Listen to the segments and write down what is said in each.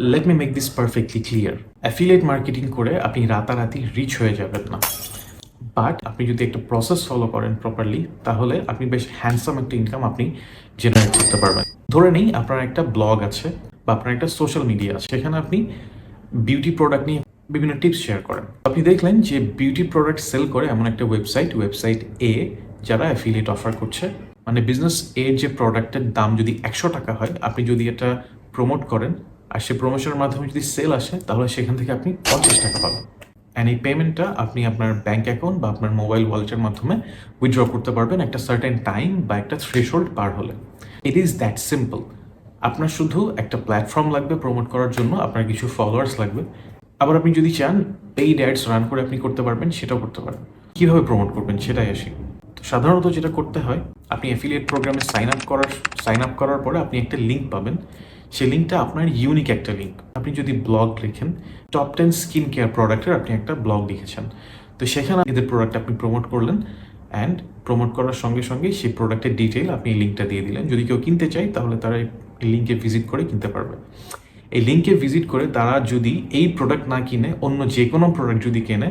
Let me make this perfectly clear. Affiliate marketing করে আপনি রাতারাতি রিচ হয়ে যাবেন না, বাট আপনি যদি একটা প্রসেস ফলো করেন প্রপারলি, তাহলে আপনি বেশ হ্যান্ডসাম একটা ইনকাম আপনি জেনারেট করতে পারবেন। ধরে নেই আপনার একটা ব্লগ আছে বা আপনার একটা সোশ্যাল মিডিয়া আছে, সেখানে আপনি বিউটি প্রোডাক্ট নিয়ে বিভিন্ন টিপস শেয়ার করেন। আপনি দেখলেন যে বিউটি প্রোডাক্ট সেল করে এমন একটা ওয়েবসাইট এ যারা অ্যাফিলিয়েট অফার করছে, মানে বিজনেস এ যে প্রোডাক্টের দাম যদি 100 টাকা হয়, আপনি যদি এটা প্রমোট করেন আর সে প্রমোশনের মাধ্যমে যদি সেল আসে, তাহলে সেখান থেকে আপনি 50 টাকা পাবেন। অ্যান্ড এই পেমেন্টটা আপনি আপনার ব্যাঙ্ক অ্যাকাউন্ট বা আপনার মোবাইল ওয়ালেটের মাধ্যমে উইথড্র করতে পারবেন একটা সার্টেন টাইম বা একটা থ্রেশহোল্ড পার হলে। It is that simple. আপনার শুধু একটা প্ল্যাটফর্ম লাগবে প্রমোট করার জন্য, আপনার কিছু ফলোয়ার্স লাগবে। আবার আপনি যদি চান পেইড অ্যাডস রান করে আপনি করতে পারবেন, সেটাও করতে পারেন। কীভাবে প্রমোট করবেন সেটাই আসি। তো সাধারণত যেটা করতে হয়, আপনি অ্যাফিলিয়েট প্রোগ্রামে সাইন আপ করার পরে আপনি একটা লিঙ্ক পাবেন। সেই লিঙ্কটা আপনার ইউনিক একটা লিঙ্ক। আপনি যদি ব্লগ লিখেন, টপ 10 স্কিন কেয়ার প্রোডাক্টের আপনি একটা ব্লগ লিখেছেন, তো সেখানে এদের প্রোডাক্ট আপনি প্রমোট করলেন, অ্যান্ড প্রমোট করার সঙ্গে সঙ্গে সেই প্রোডাক্টের ডিটেইল আপনি এই লিঙ্কটা দিয়ে দিলেন। যদি কেউ কিনতে চায় তাহলে তারা এই লিঙ্কে ভিজিট করে কিনতে পারবে। এই লিঙ্কে ভিজিট করে তারা যদি এই প্রোডাক্ট না কিনে অন্য যে কোনো প্রোডাক্ট যদি কেনে,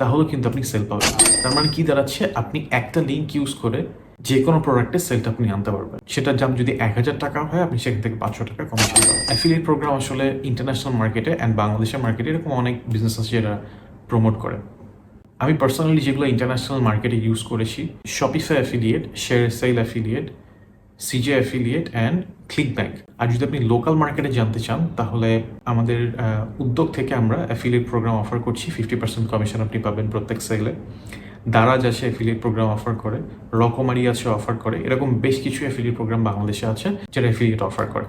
তাহলেও কিন্তু আপনি সেল পাবেন। তার মানে কি দাঁড়াচ্ছে, আপনি একটা লিঙ্ক ইউজ করে যে কোনো প্রোডাক্টের সেলটা আপনি আনতে পারবেন। সেটার দাম যদি 1000 টাকা হয়, আপনি সেখান থেকে 500 টাকা কমিশন পাবেন। অ্যাফিলিয়েট প্রোগ্রাম আসলে ইন্টারন্যাশনাল মার্কেটে অ্যান্ড বাংলাদেশের মার্কেটে এরকম অনেক বিজনেস আছে যারা প্রমোট করে। আমি পার্সোনালি যেগুলো ইন্টারন্যাশনাল মার্কেটে ইউজ করেছি, Shopify affiliate, share sale affiliate, CJ affiliate and ClickBank. আর যদি আপনি লোকাল মার্কেটে জানতে চান, তাহলে আমাদের উদ্যোগ থেকে আমরা অ্যাফিলিয়েট প্রোগ্রাম অফার করছি। 50% কমিশন আপনি পাবেন প্রত্যেক সেলে। দারাজ আছে অ্যাফিলিয়েট প্রোগ্রাম অফার করে, রকমারি আছে অফার করে, এরকম বেশ কিছু অ্যাফিলিয়েট প্রোগ্রাম বাংলাদেশে আছে যারা অ্যাফিলিয়েট অফার করে।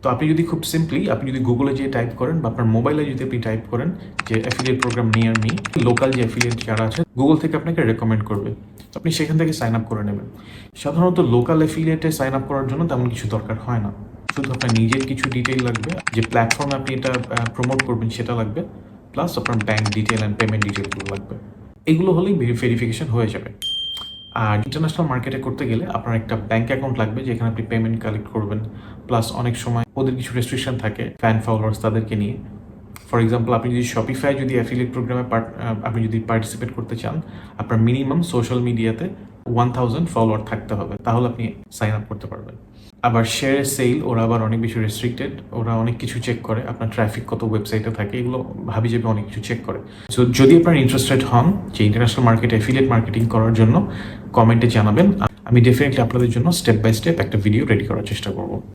তো আপনি যদি খুব সিম্পলি আপনি যদি গুগলে যেয়ে টাইপ করেন বা আপনার মোবাইলে যদি আপনি টাইপ করেন যে affiliate programme near me, local যে অ্যাফিলিয়েট যারা আছে গুগল থেকে আপনাকে রেকমেন্ড করবে, আপনি সেখান থেকে সাইন আপ করে নেবেন। সাধারণত লোকাল অ্যাফিলিয়েটে সাইন আপ করার জন্য তেমন কিছু দরকার হয় না, শুধু আপনার নিজের কিছু ডিটেইল লাগবে, যে প্ল্যাটফর্মে আপনি এটা প্রমোট করবেন সেটা লাগবে, প্লাস আপনার ব্যাঙ্ক ডিটেল অ্যান্ড পেমেন্ট ডিটেলগুলো লাগবে। এগুলো হলেই ভেরিফিকেশন হয়ে যাবে। আর ইন্টারন্যাশনাল মার্কেটে করতে গেলে আপনার একটা ব্যাঙ্ক অ্যাকাউন্ট লাগবে, যেখানে আপনি পেমেন্ট কালেক্ট করবেন, প্লাস অনেক সময় ওদের কিছু রেস্ট্রিকশন থাকে ফ্যান ফলোয়ার্স তাদেরকে নিয়ে। ফর এক্সাম্পল, আপনি যদি শপিফাই যদি অ্যাফিলিয়েট প্রোগ্রামে আপনি যদি পার্টিসিপেট করতে চান, আপনার মিনিমাম সোশ্যাল মিডিয়াতে 1000 ফলোয়ার থাকতে হবে, তাহলে আপনি সাইন আপ করতে পারবেন। আবার শেয়ার সেল ওরা আবার অনেক বেশি রেস্ট্রিক্টেড, ওরা অনেক কিছু চেক করে, আপনার ট্রাফিক কত ওয়েবসাইটে থাকে, এগুলো ভাবি যাবে অনেক কিছু চেক করে। সো যদি আপনার ইন্টারেস্টেড হন যে ইন্টারন্যাশনাল মার্কেটে অ্যাফিলিয়েট মার্কেটিং করার জন্য, কমেন্টে জানাবেন। আমি ডেফিনেটলি আপনাদের জন্য স্টেপ বাই স্টেপ একটা ভিডিও রেডি করার চেষ্টা করব।